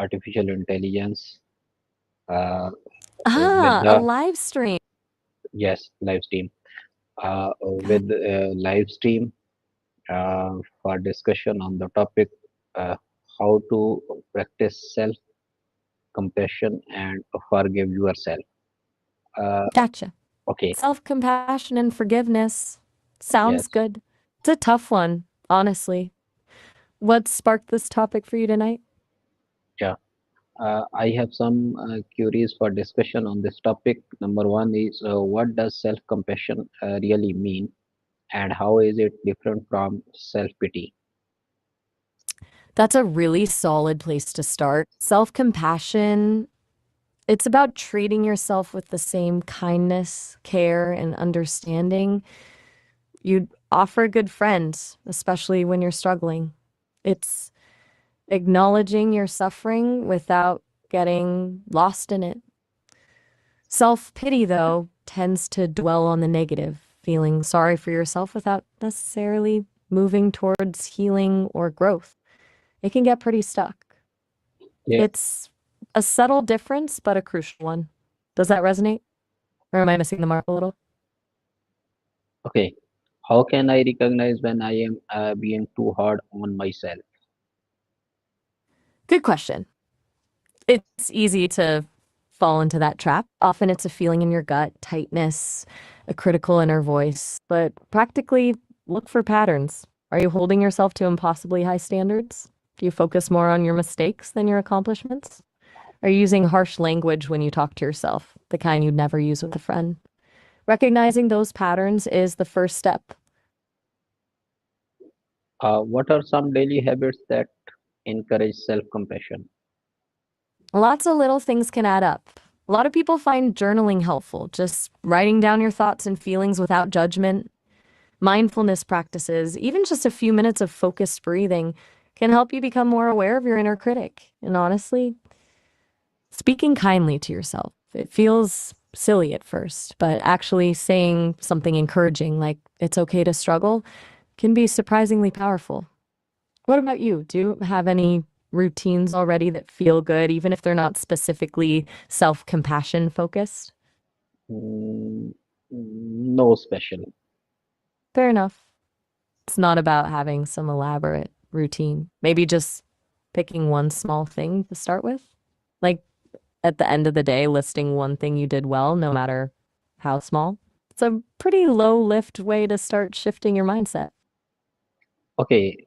artificial intelligence uh, with Ah, a the live stream. yes live stream with live stream for discussion on the topic uh, how to practice self compassion and forgive yourself. Uh, Gotcha. okay, Self-compassion and forgiveness. Sounds yes, good. It's a tough one, honestly. What sparked this topic for you tonight? yeah. I have some queries for discussion on this topic. Number one is what does self compassion really mean, and how is it different from self pity? That's a really solid place to start. Self-compassion, it's about treating yourself with the same kindness, care, and understanding you'd offer a good friend, especially when you're struggling. It's acknowledging your suffering without getting lost in it. Self pity, though, tends to dwell on the negative, feeling sorry for yourself without necessarily moving towards healing or growth. It can get pretty stuck. Yeah. It's a subtle difference, but a crucial one. Does that resonate? Or am I missing the mark a little? Okay. How can I recognize when I am being too hard on myself? Good question. It's easy to fall into that trap. Often it's a feeling in your gut, tightness, a critical inner voice, but practically look for patterns. Are you holding yourself to impossibly high standards? Do you focus more on your mistakes than your accomplishments? Are you using harsh language when you talk to yourself, the kind you'd never use with a friend? Recognizing those patterns is the first step. What are some daily habits that encourage self compassion? Lots of little things can add up. A lot of people find journaling helpful, just writing down your thoughts and feelings without judgment. Mindfulness practices, even just a few minutes of focused breathing, can help you become more aware of your inner critic. And honestly, speaking kindly to yourself. It feels silly at first, but actually saying something encouraging, like it's okay to struggle, can be surprisingly powerful. What about you? Do you have any routines already that feel good, even if they're not specifically self compassion focused? Mm, no special. Fair enough. It's not about having some elaborate routine. Maybe just picking one small thing to start with. Like at the end of the day, listing one thing you did well, no matter how small. It's a pretty low lift way to start shifting your mindset. Okay,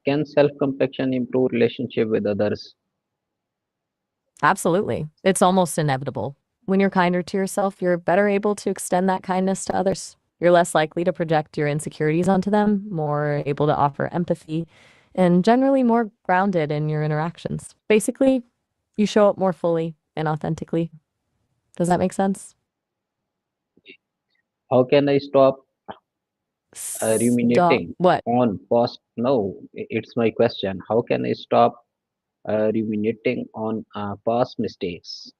can self compassion improve relationship with others? Absolutely. It's almost inevitable. When you're kinder to yourself, you're better able to extend that kindness to others. You're less likely to project your insecurities onto them, more able to offer empathy, and generally more grounded in your interactions. Basically, you show up more fully and authentically. Does that make sense? How can I stop Stop. ruminating What? on past? No, it's my question. How can I stop ruminating on past mistakes?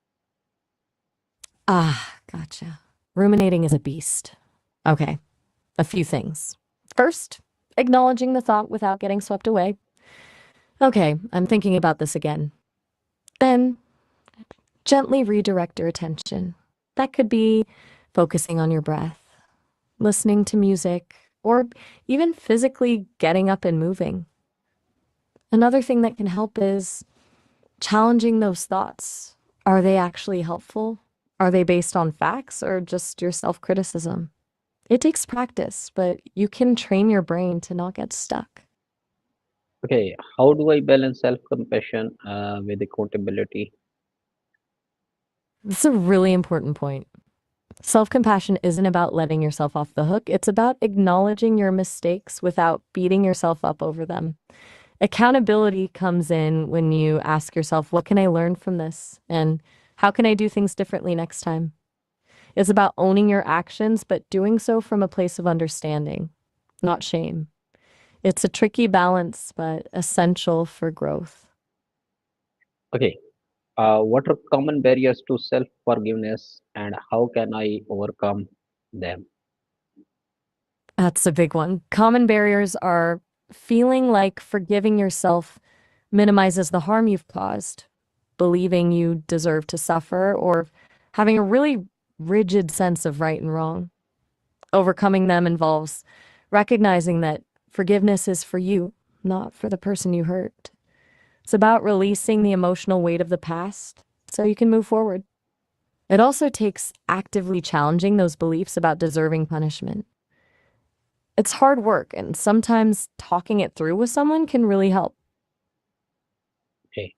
Ah, gotcha. Ruminating is a beast. Okay, a few things. First, acknowledging the thought without getting swept away. Okay, I'm thinking about this again. Then, gently redirect your attention. That could be focusing on your breath, listening to music, or even physically getting up and moving. Another thing that can help is challenging those thoughts. Are they actually helpful? Are they based on facts or just your self criticism? It takes practice, but you can train your brain to not get stuck. Okay, how do I balance self compassion with accountability? It's a really important point. Self compassion isn't about letting yourself off the hook, it's about acknowledging your mistakes without beating yourself up over them. Accountability comes in when you ask yourself, what can I learn from this? And how can I do things differently next time? It's about owning your actions, but doing so from a place of understanding, not shame. It's a tricky balance, but essential for growth. Okay, what are common barriers to self forgiveness and how can I overcome them? That's a big one. Common barriers are feeling like forgiving yourself minimizes the harm you've caused, believing you deserve to suffer, or having a really rigid sense of right and wrong. Overcoming them involves recognizing that forgiveness is for you, not for the person you hurt. It's about releasing the emotional weight of the past so you can move forward. It also takes actively challenging those beliefs about deserving punishment. It's hard work, and sometimes talking it through with someone can really help. Okay.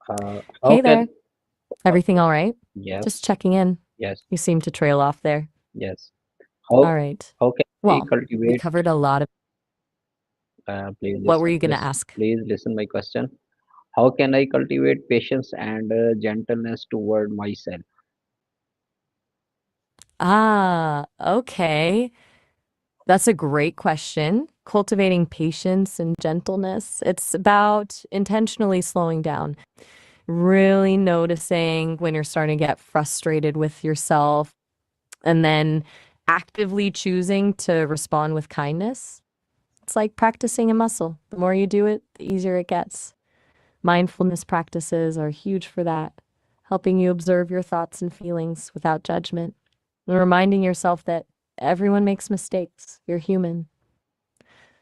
How Hey can there, everything all right? yes, Just checking in. yes, You seem to trail off there. yes. All How right. how can we Well, we cultivate? covered a lot of. Please What were listen. you going to ask? Please listen my question. How can I cultivate patience and gentleness toward myself? Ah, okay. That's a great question. Cultivating patience and gentleness. It's about intentionally slowing down, really noticing when you're starting to get frustrated with yourself, and then actively choosing to respond with kindness. It's like practicing a muscle. The more you do it, the easier it gets. Mindfulness practices are huge for that, helping you observe your thoughts and feelings without judgment, and reminding yourself that everyone makes mistakes. You're human.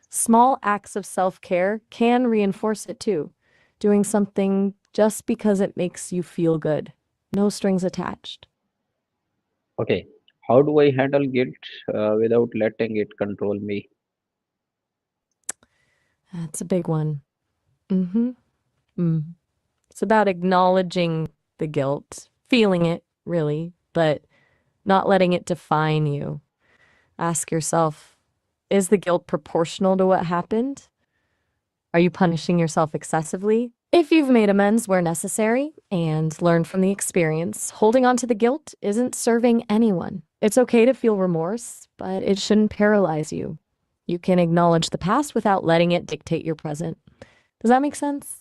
Small acts of self care can reinforce it too, doing something just because it makes you feel good. No strings attached. Okay. How do I handle guilt without letting it control me? That's a big one. Mm-hmm. Mm. It's about acknowledging the guilt, feeling it, really, but not letting it define you. Ask yourself, is the guilt proportional to what happened? Are you punishing yourself excessively? If you've made amends where necessary and learned from the experience, holding on to the guilt isn't serving anyone. It's okay to feel remorse, but it shouldn't paralyze you. You can acknowledge the past without letting it dictate your present. Does that make sense?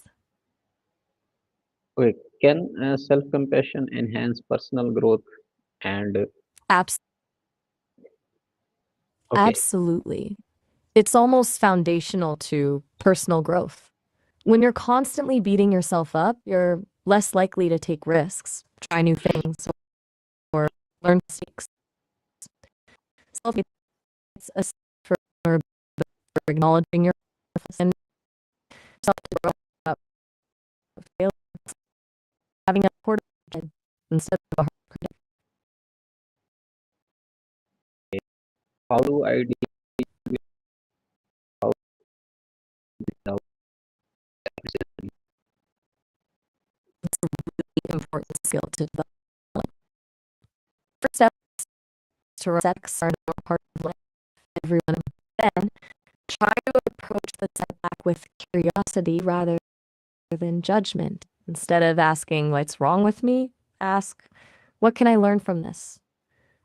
Okay. Can self-compassion enhance personal growth? And Abs- okay, Absolutely. It's almost foundational to personal growth. When you're constantly beating yourself up, you're less likely to take risks, try new things, or learn mistakes. Self it's a for acknowledging your and self to grow up, fail, having a supportive head instead of a hard critic. how do I deal with how without criticism? It's a really important skill to develop. First step is to sex are a normal part of life. Everyone. Then try to approach the setback with curiosity rather than judgment. Instead of asking what's wrong with me, ask what can I learn from this?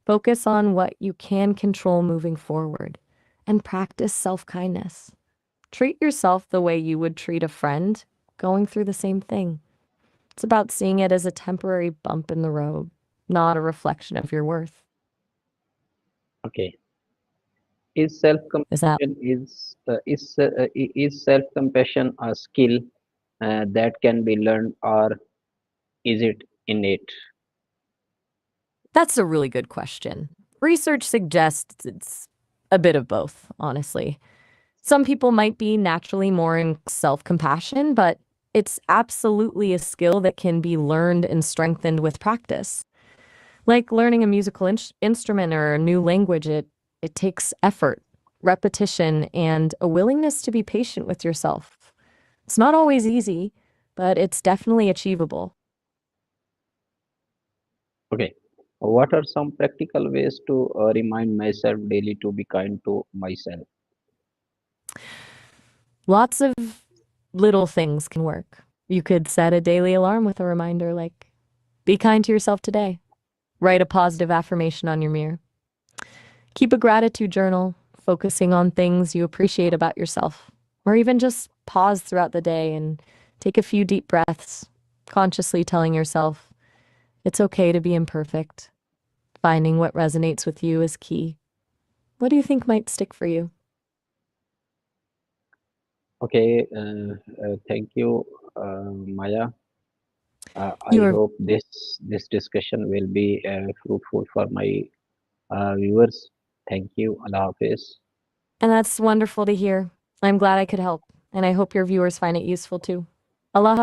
Focus on what you can control moving forward and practice self kindness. Treat yourself the way you would treat a friend going through the same thing. It's about seeing it as a temporary bump in the road, not a reflection of your worth. Okay. Is Is that self-compassion is self-compassion a skill that can be learned, or is it innate? That's a really good question. Research suggests it's a bit of both, honestly. Some people might be naturally more in self compassion, but it's absolutely a skill that can be learned and strengthened with practice. Like learning a musical instrument or a new language, it takes effort, repetition, and a willingness to be patient with yourself. It's not always easy, but it's definitely achievable. Okay. What are some practical ways to remind myself daily to be kind to myself? Lots of little things can work. You could set a daily alarm with a reminder like, be kind to yourself today. Write a positive affirmation on your mirror. Keep a gratitude journal, focusing on things you appreciate about yourself. Or even just pause throughout the day and take a few deep breaths, consciously telling yourself, it's okay to be imperfect. Finding what resonates with you is key. What do you think might stick for you? Okay. Thank you, Maya. You I are, hope this discussion will be fruitful for my viewers. Thank you. Allah Hafiz. and that's wonderful to hear. I'm glad I could help, and I hope your viewers find it useful too. Allah